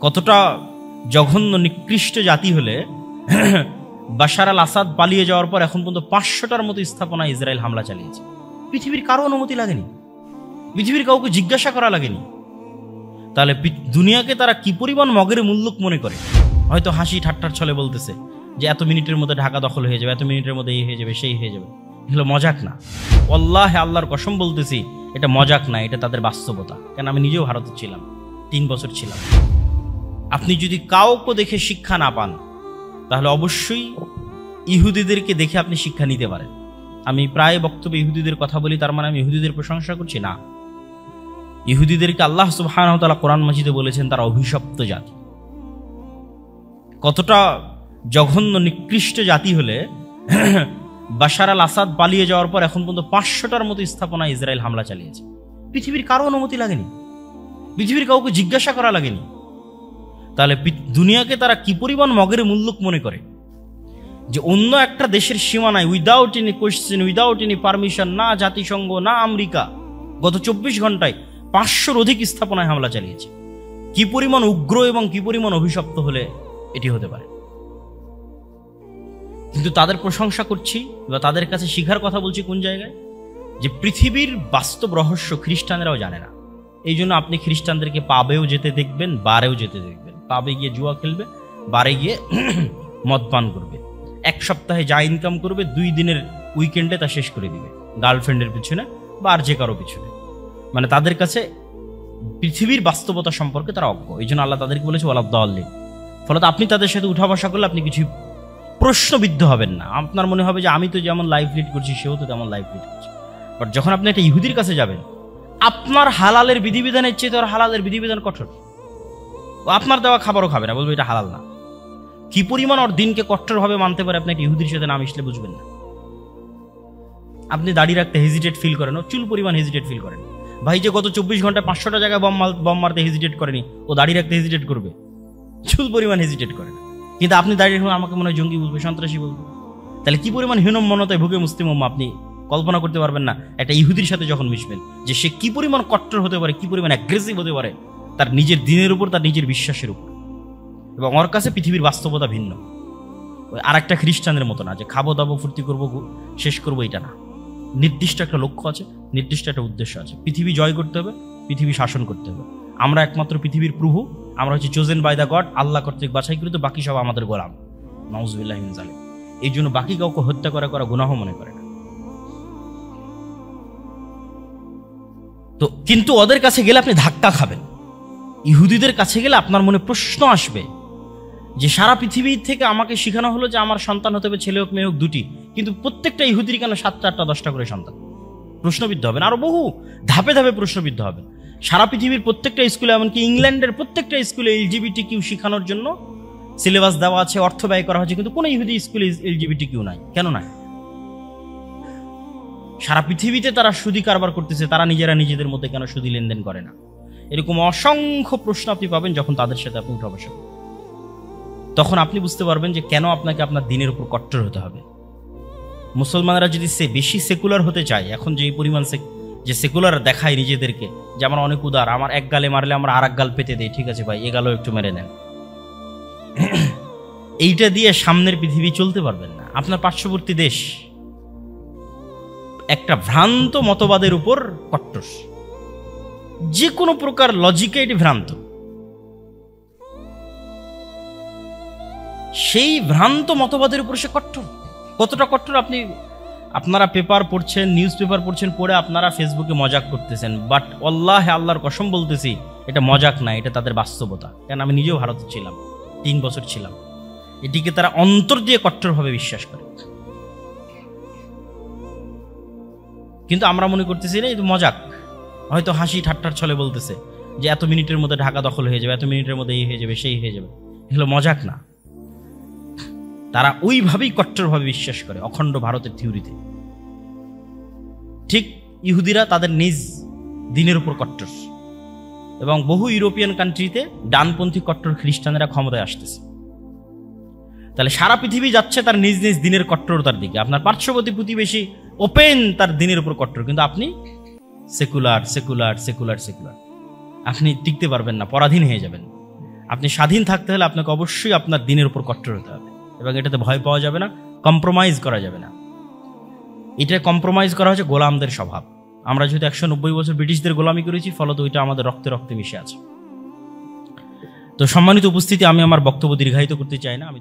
কতটা জঘন্য নিকৃষ্ট জাতি হলে বাশার আল আসাদ পালিয়ে যাওয়ার পর এখন পর্যন্ত 500টার মতো স্থাপনা ইসরায়েল হামলা চালিয়েছে। পৃথিবীর কারো অনুমতি লাগেনি, পৃথিবীর কাউকে জিজ্ঞাসা করা লাগেনি। তাহলে দুনিয়াকে তারা কি পরিমাণ মগের মুল্লুক মনে করে। হয়তো হাসি ঠাট্টার ছলে বলতেছে যে এত মিনিটের মধ্যে ঢাকা দখল হয়ে যাবে, এত মিনিটের মধ্যে এই হয়ে যাবে, সেই হয়ে যাবে। এগুলো মজাক না, আল্লাহ আল্লাহর কসম বলতেছি, এটা মজাক না, এটা তাদের বাস্তবতা। কেন আমি নিজেও ভারতে ছিলাম, 3 বছর ছিলাম। আপনি যদি কাউকে দেখে শিক্ষা না পান তাহলে অবশ্যই ইহুদিদেরকে দেখে আপনি শিক্ষা নিতে পারেন। আমি প্রায় বক্তব্যে ইহুদিদের কথা বলি, তার মানে আমি ইহুদিদের প্রশংসা করছি না। ইহুদিদেরকে আল্লাহ সুবহানাহু ওয়া তাআলা কোরআন মাজিদে বলেছেন তারা অভিশপ্ত জাতি। কতটা জঘন্য নিকৃষ্ট জাতি হলে বাশার আল আসাদ পালিয়ে যাওয়ার পর এখন পর্যন্ত 500টার মতো স্থাপনা ইসরায়েল হামলা চালিয়েছে। পৃথিবীর কারো অনুমতি লাগেনি, পৃথিবীর কাউকে জিজ্ঞাসা করা লাগেনি। তাহলে দুনিয়াকে তারা কি পরিমাণ মগের মুল্লুক মনে করে যে অন্য একটা দেশের সীমানায় without any question, without any permission, না জাতিসংঘ না আমেরিকা, গত 24 ঘন্টায় 500-র অধিক স্থাপনায় হামলা চালিয়েছে। কি পরিমাণ উগ্র এবং কি পরিমাণ অভিশপ্ত হলে এটি হতে পারে। কিন্তু তাদের প্রশংসা করছি বা তাদের কাছে শিখার কথা বলছি কোন জায়গায়, যে পৃথিবীর বাস্তব রহস্য খ্রিস্টানরাও জানে না। এই জন্য আপনি খ্রিস্টানদেরকে পাবেও যেতে দেখবেন, বারেও যেতে দেখবেন। পাবে গিয়ে জুয়া খেলবে, বারে গিয়ে মদ পান করবে, 1 সপ্তাহে যা ইনকাম করবে 2 দিনের উইকেন্ডে তা শেষ করে দিবে গার্লফ্রেন্ডের পিছনে বা আর যে কারো পিছনে। মানে তাদের কাছে পৃথিবীর বাস্তবতা সম্পর্কে তারা অজ্ঞ। এই জন্য আল্লাহ তাদেরকে বলেছে ওয়ালাদ-দাল্লিন। ফলত আপনি তাদের সাথে উঠা বসা করলে আপনি কিছু প্রশ্নবিদ্ধ হবেন না। আপনার মনে হবে যে আমি তো যেমন লাইফ লিড করছি সেও তো তেমন লাইফ লিড করছে। বাট যখন আপনি একটা ইহুদির কাছে যাবেন, আপনার হালালের বিধিবিধানের চেয়ে তোর হালালের বিধিবিধান কঠোর। আপনার দেওয়া খাবারও খাবে না, বলবে এটা হালাল না। কি পরিমাণ ওর দিনকে কঠোরভাবে মানতে পারে আপনি একটা ইহুদির সাথে না মিশলে বুঝবেন না। আপনি দাড়ি রাখতে হেজিটেট ফিল করেন, ও চুল পরিমাণ হেজিটেট ফিল করেন। ভাই যে গত 24 ঘন্টায় 500টা জায়গায় বম মারতে হেজিটেট করেনি, ও দাড়ি রাখতে হেজিটেট করবে, চুল পরিমাণ হেজিটেট করে। কিন্তু আপনি দাঁড়িয়ে রাখুন, আমাকে মনে হয় জঙ্গি বলবে, সন্ত্রাসী বলবে। তাহলে কি পরিমাণ হীনম্মনতায় ভুগে মুসলিম উম্মাহ আপনি কল্পনা করতে পারবেন না। একটা ইহুদির সাথে যখন মিশবেন যে সে কি পরিমাণ কট্টর হতে পারে, কি পরিমাণ অ্যাগ্রেসিভ হতে পারে তার নিজের দিনের উপর, তার নিজের বিশ্বাসের উপর। এবং ওর কাছে পৃথিবীর বাস্তবতা ভিন্ন। আর একটা খ্রিস্টানের মতো না যে খাবো দাবো ফুর্তি করবো শেষ করবো, এটা না। নির্দিষ্ট একটা লক্ষ্য আছে, নির্দিষ্ট একটা উদ্দেশ্য আছে। পৃথিবী জয় করতে হবে, পৃথিবী শাসন করতে হবে। আমরা একমাত্র পৃথিবীর প্রভু, আমরা হচ্ছে চোজেন বাই দ্য গড, আল্লাহ কর্তৃক বাছাইকৃত, বাকি সব আমাদের গোলাম। নাউজুবিল্লাহি মিন যালিক। এই জন্য বাকি কাউকে হত্যা করা গুনাহ মনে করে না। তো কিন্তু ওদের কাছে গেলে আপনি ধাক্কা খাবেন। ইহুদিদের কাছে গেলে আপনার মনে প্রশ্ন আসবে যে সারা পৃথিবী থেকে আমাকে শেখানো হলো যে আমার সন্তান হতে হবে, ছেলে হোক মেয়ে হোক 2টি, কিন্তু প্রত্যেকটা ইহুদির কেন 7টা 8টা 10টা করে সন্তান? প্রশ্নবিদ্ধ হবেন, আরো বহু ধাপে ধাপে প্রশ্নবিদ্ধ হবেন। সারা পৃথিবীর প্রত্যেকটা স্কুলে, এমনকি ইংল্যান্ডের প্রত্যেকটা স্কুলে LGBTQ শেখানোর জন্য সিলেবাস দেওয়া আছে, অর্থ ব্যয় করা হচ্ছে, কিন্তু কোনো ইহুদি স্কুলে LGBTQ নাই। কেন নাই? সারা পৃথিবীতে তারা সুদি কারবার করতেছে, তারা নিজেরা নিজেদের মধ্যে কেন সুদি লেনদেন করে না? এরকম অসংখ্য প্রশ্ন আপনি পাবেন যখন তাদের সাথে আপনি উঠা বসা করবেন। তখন আপনি বুঝতে পারবেন যে কেন আপনাকে আপনার দিনের উপর কট্টর হতে হবে। মুসলমানরা যদি বেশি সেকুলার হতে চায়, এখন যে পরিমাণ যে সেকুলার দেখায় নিজেদেরকে যে আমরা অনেক উদার, আমার এক গালে মারলে আমরা আর এক গাল পেতে দেই, ঠিক আছে ভাই এ গালও একটু মেরে নেন, এইটা দিয়ে সামনের পৃথিবী চলতে পারবেন না। আপনার পার্শ্ববর্তী দেশ একটা ভ্রান্ত মতবাদের উপর কট্টর, যে কোনো প্রকার লজিকে এটি ভ্রান্ত। সেই ভ্রান্ত মতবাদের উপর সে কট্টর। কতটা কট্টর আপনারা পেপার পড়ছেন, নিউজ পেপার পড়ছেন, পড়ে আপনারা ফেসবুকে মজাক করতেছেন। বাট আল্লাহর কসম বলতেছি, এটা মজাক না, এটা তাদের বাস্তবতা। কেন আমি নিজেও ভারতে ছিলাম, 3 বছর ছিলাম। এটিকে তারা অন্তর দিয়ে কট্টরভাবে বিশ্বাস করে। কিন্তু আমরা মনে করতেছি না, এটা মজাক। হয়তো হাসি ঠাট্টার ছলে বলতেছে যে এত মিনিটের মধ্যে ঢাকা দখল হয়ে যাবে, এত মিনিটের মধ্যে এই হয়ে যাবে, সেই হয়ে যাবে। এগুলো মজাক না। তারা ওইভাবেই কট্টরভাবে বিশ্বাস করে অখণ্ড ভারতের থিওরিতে। ঠিক ইহুদিরা তাদের নিজ দিনের উপর কট্টর, এবং বহু ইউরোপিয়ান কান্ট্রিতে ডানপন্থী কট্টর খ্রিস্টানেরা ক্ষমতায় আসতেছে। তাহলে সারা পৃথিবী যাচ্ছে তার নিজ নিজ দিনের কট্টরতার দিকে। আপনার পার্শ্ববর্তী প্রতিবেশী ওপেন তার দিনের উপর কট্টর, কিন্তু আপনি সেকুলার সেকুলার সেকুলার সেকুলার। আপনি টিকতে পারবেন না, পরাধীন হয়ে যাবেন। আপনি স্বাধীন থাকতে হলে আপনাকে অবশ্যই আপনার দিনের উপর কট্টর হতে হবে, এবং এটাতে ভয় পাওয়া যাবে না, কম্প্রোমাইজ করা যাবে না। এটা কম্প্রোমাইজ করা হচ্ছে গোলামদের স্বভাব। আমরা যেহেতু 190 বছর ব্রিটিশদের গোলামি করেছি, ফলত ওইটা আমাদের রক্তে রক্তে মিশে আছে। তো সম্মানিত উপস্থিতি, আমি আমার বক্তব্য দীর্ঘায়িত করতে চাই না। আমি